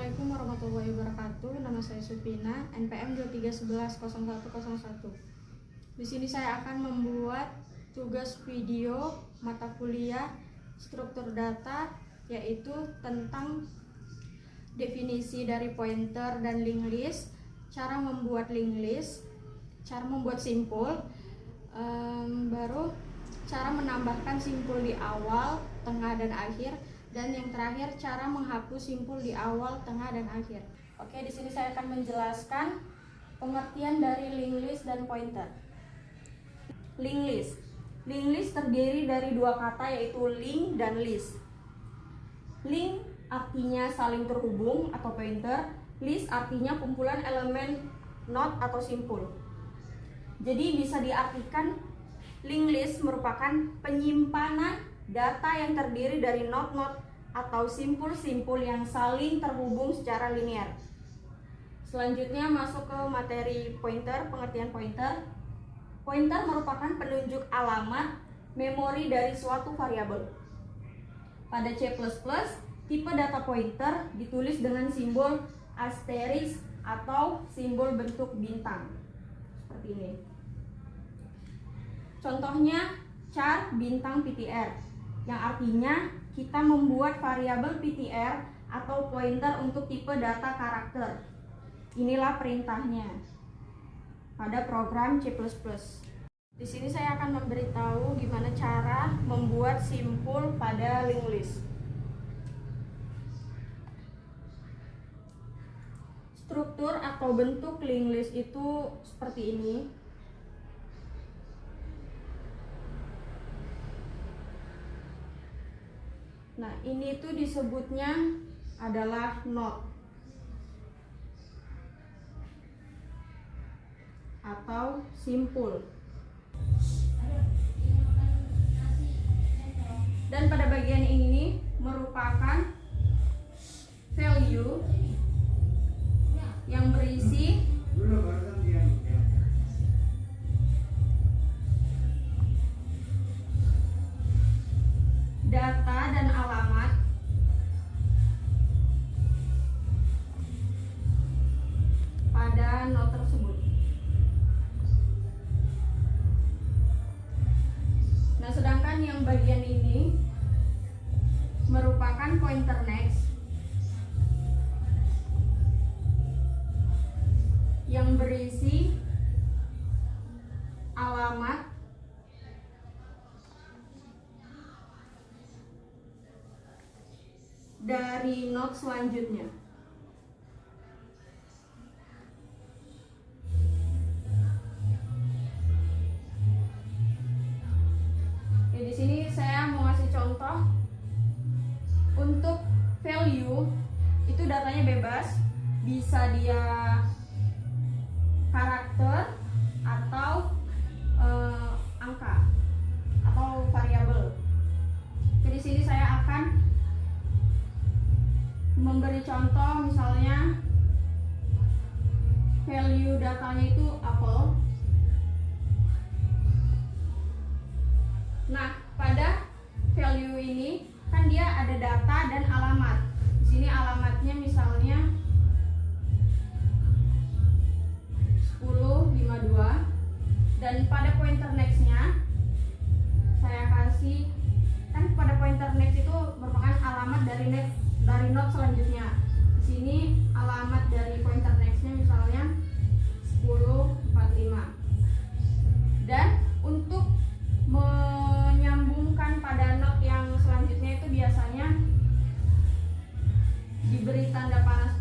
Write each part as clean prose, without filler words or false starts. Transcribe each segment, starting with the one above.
Assalamualaikum warahmatullahi wabarakatuh. Nama saya Supina, NPM 23110101. Di sini saya akan membuat tugas video mata kuliah struktur data, yaitu tentang definisi dari pointer dan linked list, cara membuat linked list, cara membuat simpul, baru cara menambahkan simpul di awal, tengah, dan akhir. Dan yang terakhir, cara menghapus simpul di awal, tengah, dan akhir. Oke, di sini saya akan menjelaskan pengertian dari linked list dan pointer. Linked list. Linked list terdiri dari dua kata, yaitu link dan list. Link artinya saling terhubung atau pointer, list artinya kumpulan elemen not atau simpul. Jadi bisa diartikan linked list merupakan penyimpanan data yang terdiri dari not-not atau simpul-simpul yang saling terhubung secara linear. Selanjutnya masuk ke materi pointer, pengertian pointer. Pointer merupakan penunjuk alamat memori dari suatu variabel. Pada C++, tipe data pointer ditulis dengan simbol asterisk atau simbol bentuk bintang. Seperti ini. Contohnya char bintang PTR, yang artinya kita membuat variabel PTR atau pointer untuk tipe data karakter. Inilah perintahnya pada program C++. Di sini saya akan memberitahu gimana cara membuat simpul pada linked list. Struktur atau bentuk linked list itu seperti ini. Nah, ini tuh disebutnya adalah not atau simpul. Dan pada bagian ini merupakan value yang berisi data dan alamat pada not tersebut. Nah, sedangkan yang bagian ini merupakan pointer next yang berisi alamat dari not selanjutnya. Oke, di sini saya mau kasih contoh. Untuk value itu datanya bebas, bisa dia karakter atau angka atau variabel. Jadi di sini saya akan memberi contoh, misalnya value datanya itu apel. Nah, pada value ini kan dia ada data dan alamat. Di sini alamatnya misalnya 1052, dan pada pointer nextnya saya kasih, kan pada pointer next itu merupakan alamat dari not selanjutnya. Di sini alamat dari pointer nextnya misalnya 1045. Dan untuk menyambungkan pada not yang selanjutnya itu biasanya diberi tanda panah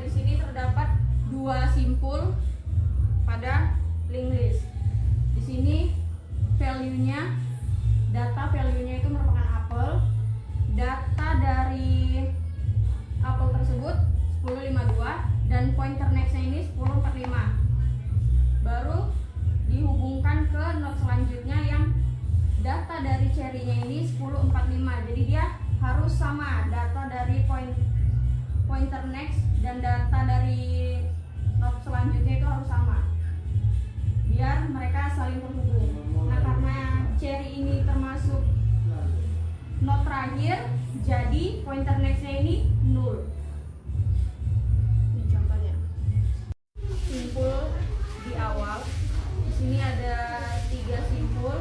di sini terdapat dua simpul pada linked list. Di sini value-nya, data value-nya itu merupakan apel. Data dari apel tersebut 1052 dan pointer next-nya ini 1045. Baru dihubungkan ke node selanjutnya yang data dari cherry-nya ini 1045. Jadi dia harus sama, data dari pointer next dan data dari node selanjutnya itu harus sama, biar mereka saling terhubung. Nah, karena cherry ini termasuk node terakhir, jadi pointer next-nya ini 0. Ini contohnya. Simpul di awal. Di sini ada 3 simpul.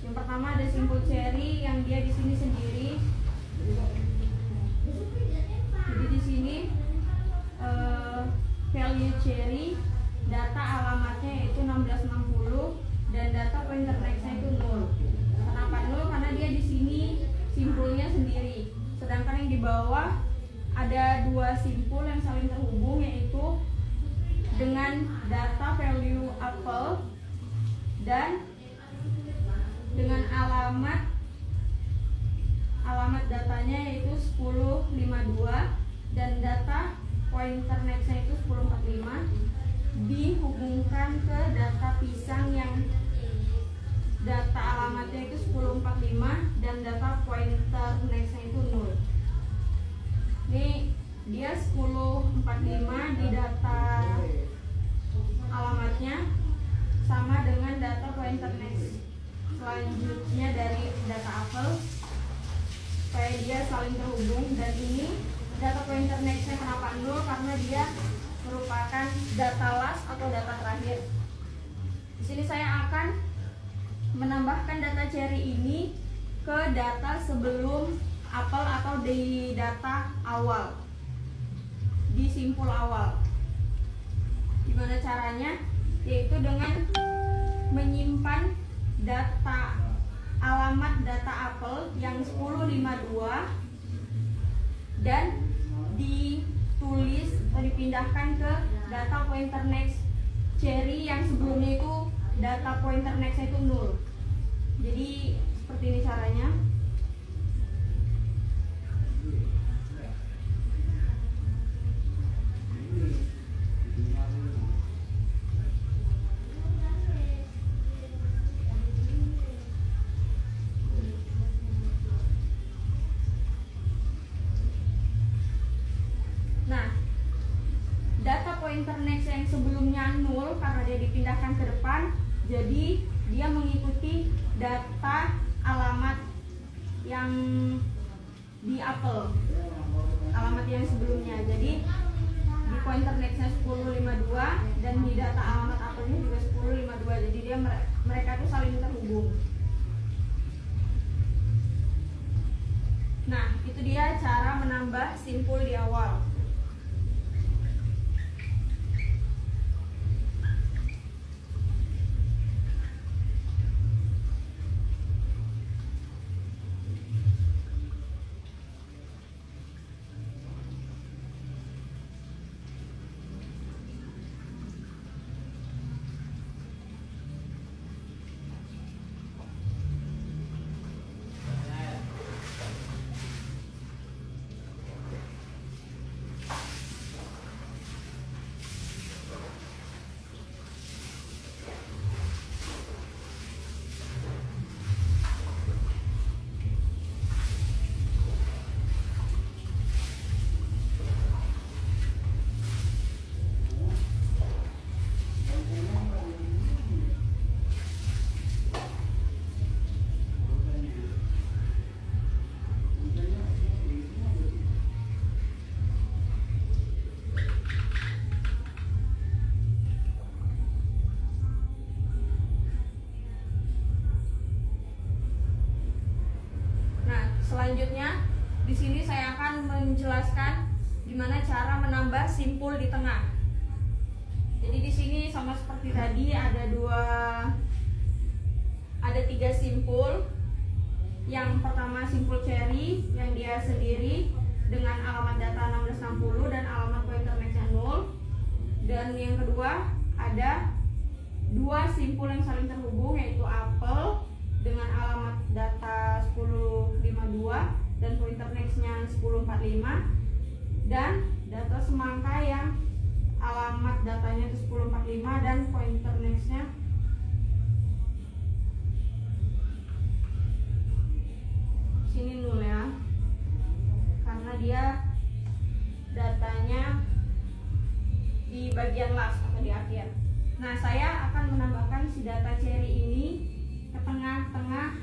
Yang pertama ada simpul cherry yang dia di sini sendiri. Jadi di sini value cherry, data alamatnya yaitu 1660 dan data pointer next-nya itu 0. Kenapa 0? Karena dia di sini simpulnya sendiri. Sedangkan yang di bawah ada 2 simpul yang saling terhubung, yaitu dengan data value apel dan dengan alamat datanya yaitu 1052 dan data pointer next-nya itu 1045, dihubungkan ke data pisang yang data alamatnya itu 1045 dan data pointer next-nya itu 0. Ini dia 1045 di data alamatnya sama dengan data pointer next selanjutnya dari data apel, supaya dia saling terhubung. Dan ini data pointer next-nya kenapa 0? Karena dia merupakan data last atau data terakhir. Di sini saya akan menambahkan data cherry ini ke data sebelum apel atau di data awal, di simpul awal. Gimana caranya? Yaitu dengan menyimpan data alamat data apel yang 1052 dan ditulis atau dipindahkan ke data pointer next cherry yang sebelumnya itu data pointer next itu 0. Jadi seperti ini caranya. Nah, data pointer next yang sebelumnya 0 karena dia dipindahkan ke depan, jadi dia mengikuti data alamat yang di apel, alamat yang sebelumnya. Jadi di pointer next-nya 1052 dan di data alamat apelnya juga 1052. Jadi dia mereka itu saling terhubung. Nah, itu dia cara menambah simpul di awal. Selanjutnya, di sini saya akan menjelaskan gimana cara menambah simpul di tengah. Jadi di sini sama seperti tadi ada 3 simpul. Yang pertama simpul cherry yang dia sendiri dengan alamat data 1660 dan alamat dua simpul yang saling terhubung, yaitu apel dengan alamat data 1052 dan pointer nextnya 1045, dan data semangka yang alamat datanya itu 1045 dan pointer nextnya sini 0 ya, karena dia datanya di bagian last atau di akhir. Nah, saya akan menambahkan si data cherry ini ke tengah-tengah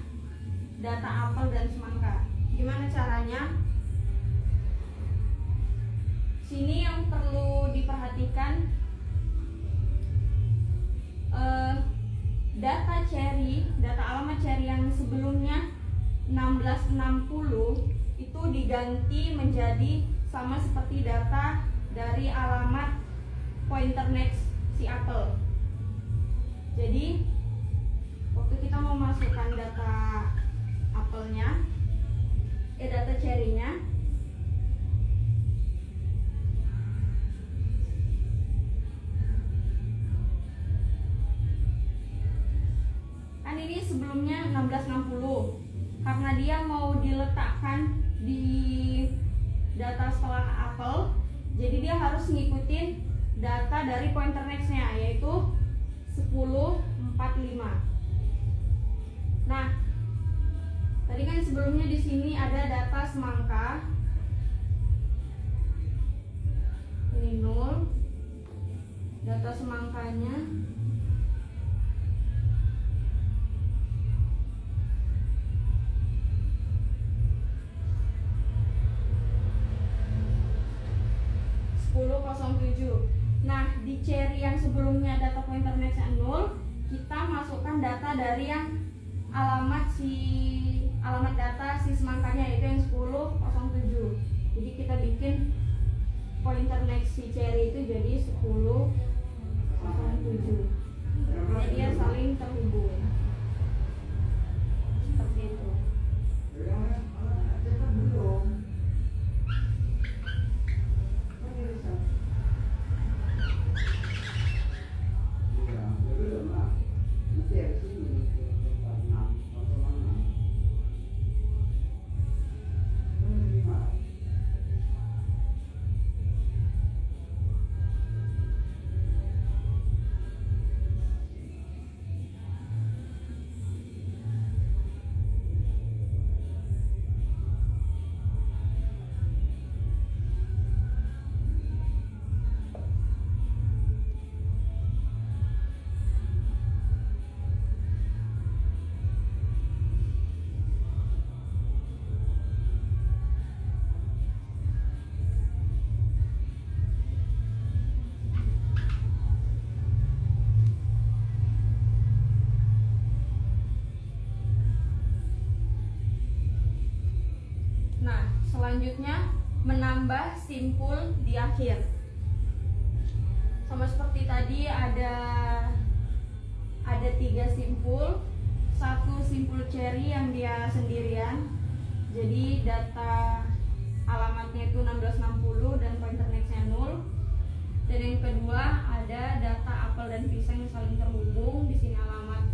data apel dan semangka. Gimana caranya? Sini yang perlu diperhatikan, data cherry, data alamat cherry yang sebelumnya 1660 itu diganti menjadi sama seperti data dari alamat pointer next si apel. Jadi waktu kita mau masukkan data apelnya, data cherry-nya, kan ini sebelumnya 1660, karena dia mau diletakkan di data setelah apel, jadi dia harus ngikutin data dari pointer next-nya, yaitu 1045. Nah, tadi kan sebelumnya di sini ada data semangka, ini 0, data semangkanya Nah, di cherry yang sebelumnya data pointer nextnya 0, kita masukkan data dari yang alamat data si semangkanya, yaitu yang 1007. Jadi kita bikin pointer next si cherry itu jadi 1007. Jadi dia saling terhubung. Seperti itu. Selanjutnya menambah simpul di akhir. Sama seperti tadi ada 3 simpul, 1 simpul cherry yang dia sendirian. Jadi data alamatnya itu 1660 dan pointer nextnya 0. Dan yang kedua ada data apel dan pisang yang saling terhubung. Di sini alamat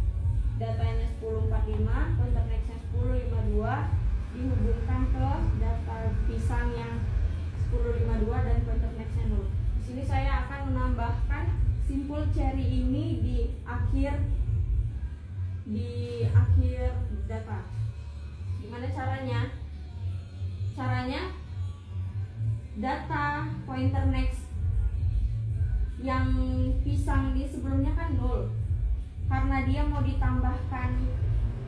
datanya 1045, pointer nextnya 1052. Dihubungkan ke data pisang yang 1052 dan pointer nextnya 0. Di sini saya akan menambahkan simpul cherry ini di akhir data. Gimana caranya? Caranya data pointer next yang pisang di sebelumnya kan 0. Karena dia mau ditambahkan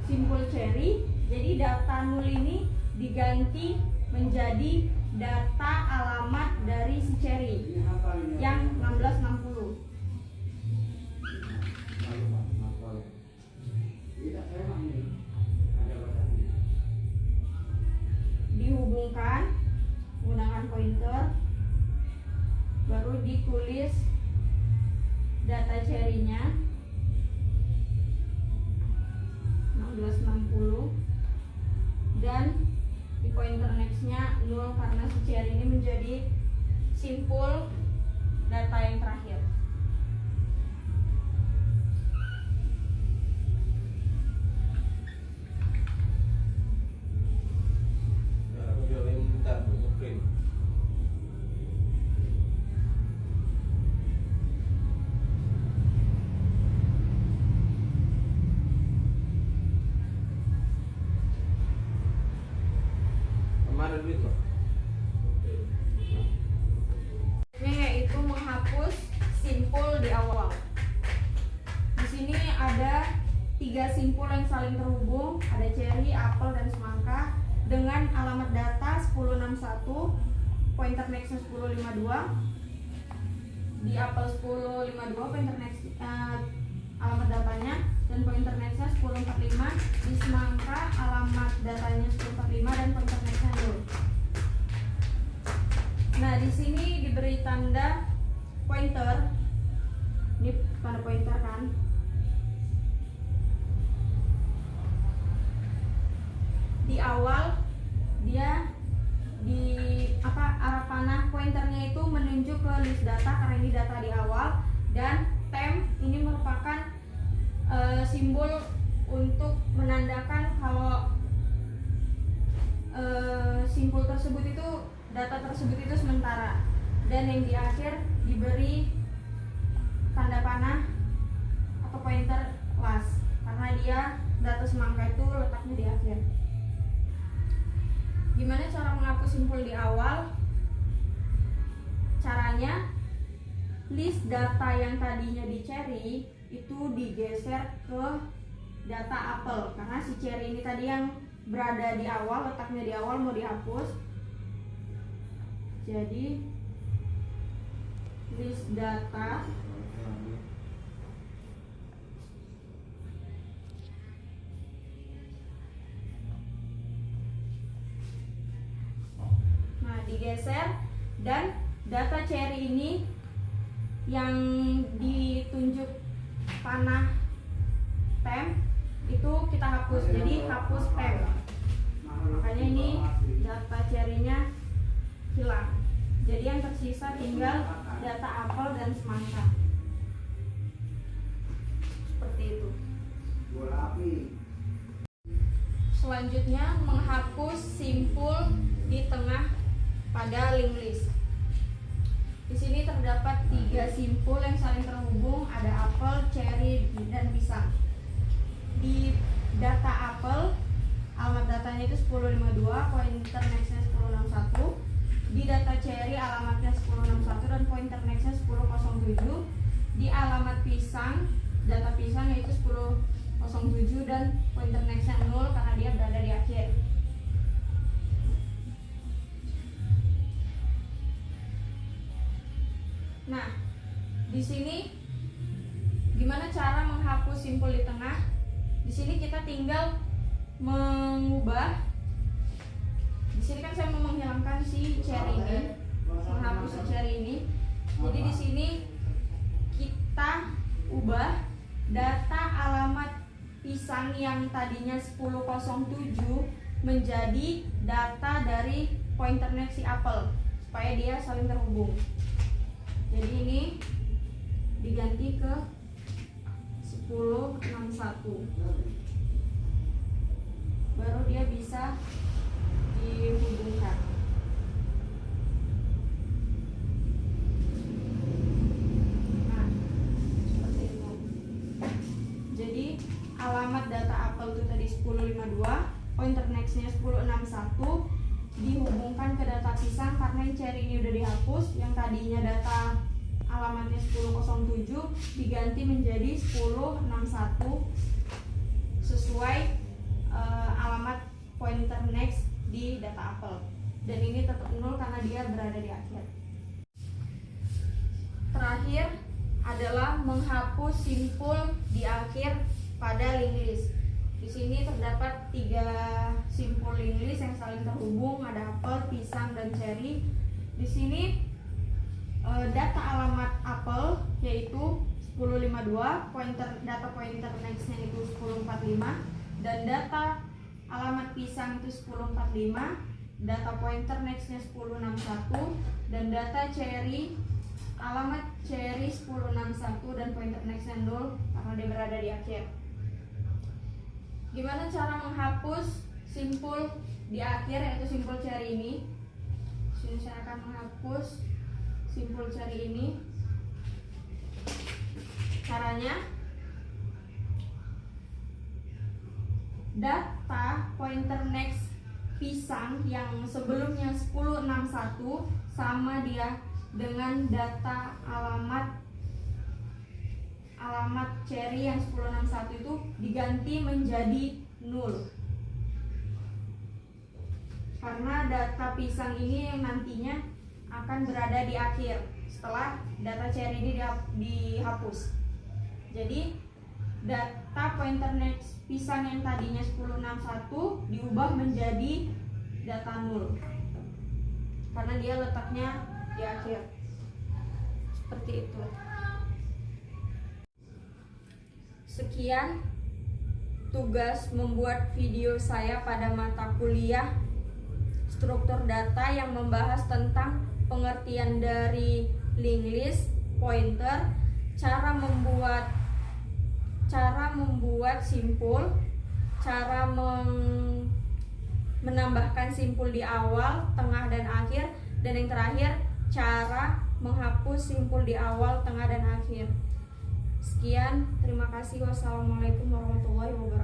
simpul cherry, jadi data 0 ini diganti menjadi data alamat dari si cherry yang 1660. Dihubungkan menggunakan pointer, baru ditulis data cherry-nya 1660. Dan di pointer next-nya 0 karena si cherry ini menjadi simpul data yang terakhir. simpul di awal. Di sini ada 3 simpul yang saling terhubung, ada cherry, apel, dan semangka dengan alamat data 1061, pointer nextnya 1052. Di apel 1052 pointer next alamat datanya, dan pointer nextnya 1045. Di semangka alamat datanya 1045 dan pointer nextnya 0. Nah, di sini diberi tanda pointer. Ini tanda pointer kan. Di awal dia arah panah pointernya itu menunjuk ke list data karena ini data di awal, dan temp ini merupakan simbol untuk menandakan kalau simpul tersebut itu, data tersebut itu sementara. Dan yang di akhir diberi tanda panah atau pointer last karena dia data semangka itu letaknya di akhir. Gimana cara menghapus simpul di awal? Caranya, list data yang tadinya di cherry itu digeser ke data apel karena si cherry ini tadi yang berada di awal, letaknya di awal, mau dihapus. Jadi list data digeser, dan data cherry ini yang ditunjuk panah temp itu kita hapus, jadi hapus temp. Makanya ini data cherry-nya hilang, jadi yang tersisa tinggal data apel dan semangka. Seperti itu. Selanjutnya, menghapus simpul di tengah pada link list. Di sini terdapat 3 simpul yang saling terhubung, ada apel, cherry, dan pisang. Di data apel, alamat datanya itu 1052, pointer nextnya 1061. Di data cherry alamatnya 1061 dan pointer nextnya 1007. Di alamat pisang, data pisang yaitu 1007 dan pointer nextnya 0 karena dia berada di akhir. Nah, di sini gimana cara menghapus simpul di tengah? Di sini kita tinggal mengubah. Di sini kan saya mau menghilangkan si cherry ini, menghapus si cherry ini. Jadi di sini kita ubah data alamat pisang yang tadinya 1007 menjadi data dari pointer next si apel supaya dia saling terhubung. Jadi ini diganti ke 1061, baru dia bisa dihubungkan. Nah, seperti itu. Jadi alamat data apel itu tadi 1052, pointer nextnya 1061, dihubungkan ke data pisang karena yang cherry ini udah dihapus. Yang tadinya data alamatnya 1007 diganti menjadi 1061 sesuai alamat pointer next di data apel, dan ini tetap 0 karena dia berada di akhir. Terakhir adalah menghapus simpul di akhir pada link list. Di sini terdapat 3 simpul link list yang saling terhubung, ada apel, pisang, dan cherry. Di sini data alamat apel yaitu 1052, data pointer nextnya itu 1045, dan data alamat pisang itu 1045, data pointer nextnya 1061, dan data cherry alamat cherry 1061 dan pointer nextnya 0 karena dia berada di akhir. Gimana cara menghapus simpul di akhir yaitu simpul cherry ini? Sini saya akan menghapus simpul cherry ini. Caranya, data pointer next pisang yang sebelumnya 1061 sama dia dengan data alamat alamat Cherry yang 1061 itu diganti menjadi 0. Karena data pisang ini yang nantinya akan berada di akhir setelah data Cherry ini dihapus. Jadi data pointer next pisang yang tadinya 1061 diubah menjadi data 0 karena dia letaknya di akhir. Seperti itu. Sekian tugas membuat video saya pada mata kuliah struktur data yang membahas tentang pengertian dari linked list, pointer, cara membuat simpul, cara menambahkan simpul di awal, tengah, dan akhir, dan yang terakhir cara menghapus simpul di awal, tengah, dan akhir. Sekian, terima kasih. Wassalamualaikum warahmatullahi wabarakatuh.